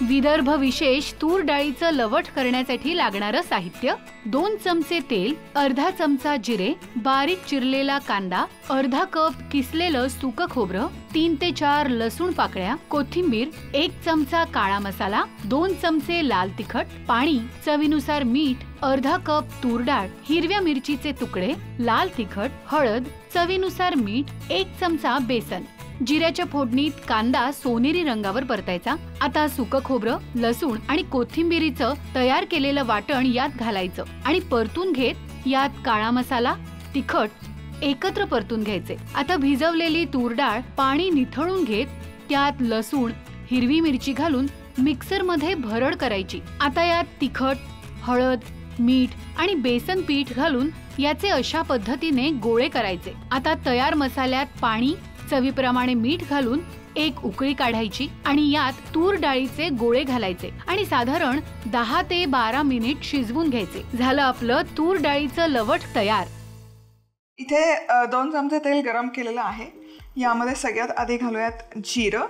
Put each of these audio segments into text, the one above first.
विदर्भ विशेष तूर डाळीचं लवट करण्यासाठी लागणारं साहित्य: 2 चमचे तेल, अर्धा चमचा जिरे, बारीक चिरलेला कांदा, अर्धा कप किसलेलं सुकं खोबरं, 3 ते 4 लसूण पाकळ्या, कोथिंबीर, 1 चमचा काळा मसाला, 2 चमचे लाल तिखट, पाणी, चवीनुसार मीठ, अर्धा कप तूर डाळ, हिरव्या मिरचीचे तुकडे, लाल तिखट, हळद, चवीनुसार मीठ, 1 चमचा बेसन. जिऱ्याच्या फोडणीत कांदा सोनेरी रंगावर परतायचा. आता सुकं खोबरं, लसूण आणि कोथिंबीरीचं तयार केलेलं वाटण यात घालायचं आणि परतून घेत यात काळा मसाला, तिखट एकत्र परतून घ्यायचे. आता भिजवलेली तूर डाळ पाणी निथळून घेत त्यात लसूण, हिरवी मिरची घालून मिक्सर मध्ये भरड करायची. आता यात तिखट, हळद, मीठ आणि बेसन पीठ घालून याचे अशा पद्धतीने गोळे करायचे. आता तयार मसाल्यात पाणी, चवीप्रमाणे मीठ घालून एक उकळी काढायची आणि यात तूर डाळीचे गोळे घालायचे आणि साधारण 10 ते 12 मिनिट शिजवून घ्यायचे. झालं आपलं तूर डाळीचं लवट तयार. इथे 2 चमचे तेल गरम केलेलं आहे. यामध्ये सगळ्यात आधी घालूयात जिरं.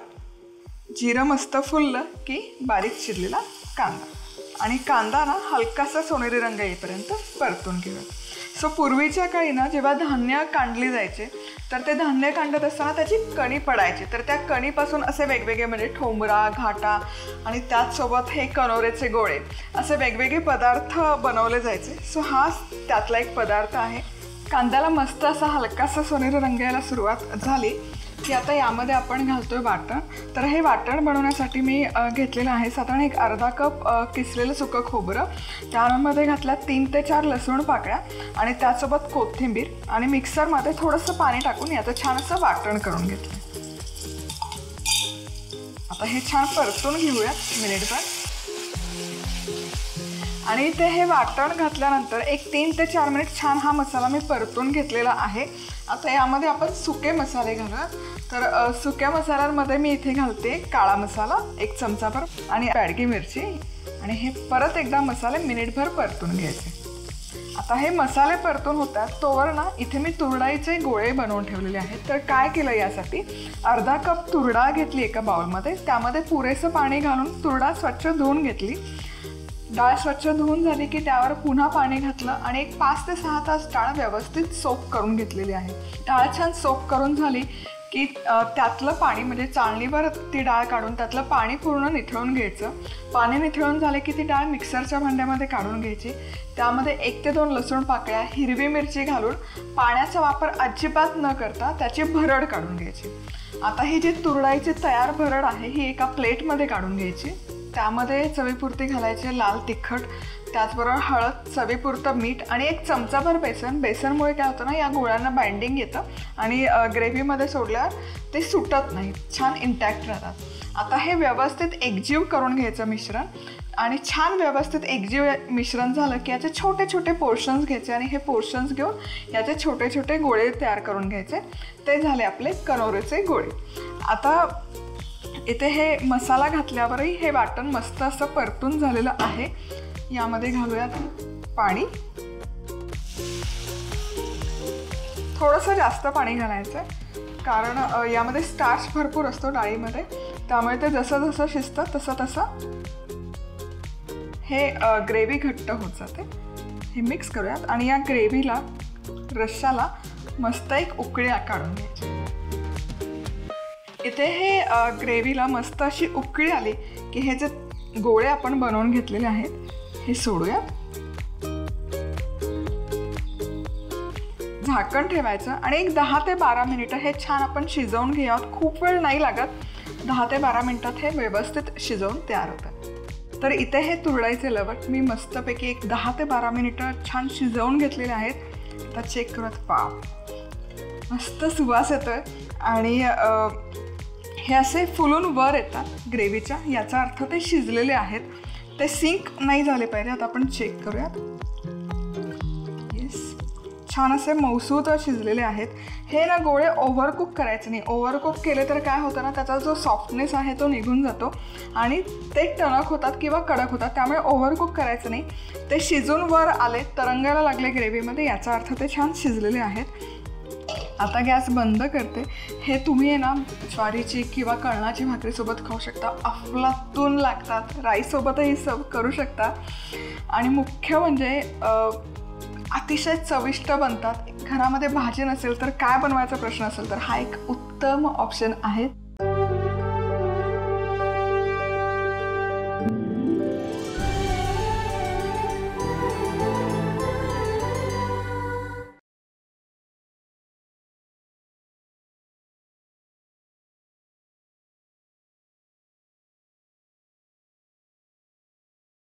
जिरं मस्त फुललं की बारीक चिरलेला कांदा आणि कांदा ना हलकासा सोनेरी रंग येईपर्यंत परतून घेऊयात. सो पूर्वीच्या काळी ना जेव्हा धान्य काढली जायचे तर ते धान्य काढत असताना त्याची कणी पडायची, तर त्या कणीपासून असे वेगवेगळे म्हणजे ठोंबरा, घाटा आणि त्याचसोबत हे कणोरेचे गोळे असे वेगवेगळे पदार्थ बनवले जायचे. सो हा त्यातला एक पदार्थ आहे. कांद्याला मस्त असा हलकासा सोनेरी रंग यायला सुरुवात झाली की आता यामध्ये आपण घालतोय वाटण. तर हे वाटण बनवण्यासाठी मी घेतलेलं आहे साधारण एक अर्धा कप किसलेलं सुकं खोबरं. त्यामध्ये घातल्या 3 ते 4 लसूण पाकळ्या आणि त्यासोबत कोथिंबीर आणि मिक्सरमध्ये थोडंसं पाणी टाकून याचं छान असं वाटण करून घेतलं. आता हे छान परतून घेऊयात मिनिटभर आणि इथे हे वाटण घातल्यानंतर एक 3 ते 4 मिनिट छान हा मसाला मी परतून घेतलेला आहे. आता यामध्ये आपण सुके मसाले घालूया. तर सुक्या मसाल्यांमध्ये मी इथे घालते काळा मसाला 1 चमचाभर आणि बॅडगी मिरची आणि हे परत एकदा मसाले मिनिटभर परतून घ्यायचे. आता हे मसाले परतून होतात तोवर ना इथे मी तुरडाळीचे गोळे बनवून ठेवलेले आहेत. तर काय केलं, यासाठी अर्धा कप तुरडाळ घेतली एका बाउलमध्ये, त्यामध्ये पुरेसं पाणी घालून तुरडाळ स्वच्छ धुवून घेतली. डाळ स्वच्छ धुवून झाली की त्यावर पुन्हा पाणी घातलं आणि एक 5 ते 6 तास डाळ व्यवस्थित सोक करून घेतलेली आहे. डाळ छान सोक करून झाली की त्यातलं पाणी म्हणजे चाळणीवर ती डाळ काढून त्यातलं पाणी पूर्ण निथळून घ्यायचं. पाणी निथळून झाले की ती डाळ मिक्सरच्या भांड्यामध्ये काढून घ्यायची. त्यामध्ये 1 ते 2 लसूण पाकळ्या, हिरवी मिरची घालून पाण्याचा वापर अजिबात न करता त्याची भरड काढून घ्यायची. आता ही जी तुरडाळीची तयार भरड आहे ही एका प्लेटमध्ये काढून घ्यायची. त्यामध्ये चवीपुरती घालायचे लाल तिखट, त्याचबरोबर हळद, चवीपुरतं मीठ आणि 1 चमचाभर बेसन. बेसनमुळे काय होतं ना, या गोळ्यांना बाइंडिंग येतं आणि ग्रेव्हीमध्ये सोडल्यावर ते सुटत नाही, छान इंटॅक्ट राहतात. आता हे व्यवस्थित एकजीव करून घ्यायचं मिश्रण आणि छान व्यवस्थित एकजीव मिश्रण झालं की याचे छोटे छोटे पोर्शन्स घ्यायचे आणि हे पोर्शन्स घेऊन याचे छोटे छोटे गोळे तयार करून घ्यायचे. ते झाले आपले कणोरेचे गोळे. आता इथे हे मसाला घातल्यावरही हे वाटण मस्त असं परतून झालेलं आहे. यामध्ये घालूयात पाणी, थोडंसं जास्त पाणी घालायचं कारण यामध्ये स्टार्च भरपूर असतो डाळीमध्ये, त्यामुळे ते जसं जसं शिजतं तसं तसं हे ग्रेव्ही घट्ट होत जाते. हे मिक्स करूयात आणि या ग्रेव्हीला, रश्श्याला मस्त एक उकळी काढून घ्यायची. इथे हे ग्रेव्हीला मस्त अशी उकळी आली की हे जे गोळे आपण बनवून घेतलेले आहेत हे सोडूयात. झाकण ठेवायचं आणि एक 10 ते 12 मिनिटं हे छान आपण शिजवून घेऊयात. खूप वेळ नाही लागत, 10 ते 12 मिनिटात हे व्यवस्थित शिजवून तयार होतं. तर इथे हे तुरडाळीचे लवट मी मस्तपैकी एक 10 ते 12 मिनिटं छान शिजवून घेतलेले आहेत. आता चेक करत पाव मस्त सुवास येतोय आणि हे असे फुलून वर येतात ग्रेव्हीच्या, याचा अर्थ ते शिजलेले आहेत. ते सिंक नाही झाले पाहिजे. आता आपण चेक करूयात. येस, छान असे मऊसूत शिजलेले आहेत. हे ना गोळे ओव्हरकुक करायचे नाही. ओव्हरकुक केले तर काय होतं ना, त्याचा जो सॉफ्टनेस आहे तो निघून जातो आणि ते टणक होतात किंवा कडक होतात. त्यामुळे ओव्हरकुक करायचं नाही. ते शिजून वर आले, तरंगायला लागले ग्रेव्हीमध्ये, याचा अर्थ ते छान शिजलेले आहेत. आता गॅस बंद करते. हे तुम्ही आहे ना ज्वारीची किंवा कळणाची भाकरीसोबत खाऊ शकता. अफलातून लागतात. राईसोबतही सर्व करू शकता. आणि मुख्य म्हणजे अतिशय चविष्ट बनतात. घरामध्ये भाजी नसेल तर काय बनवायचा प्रश्न असेल तर हा एक उत्तम ऑप्शन आहे.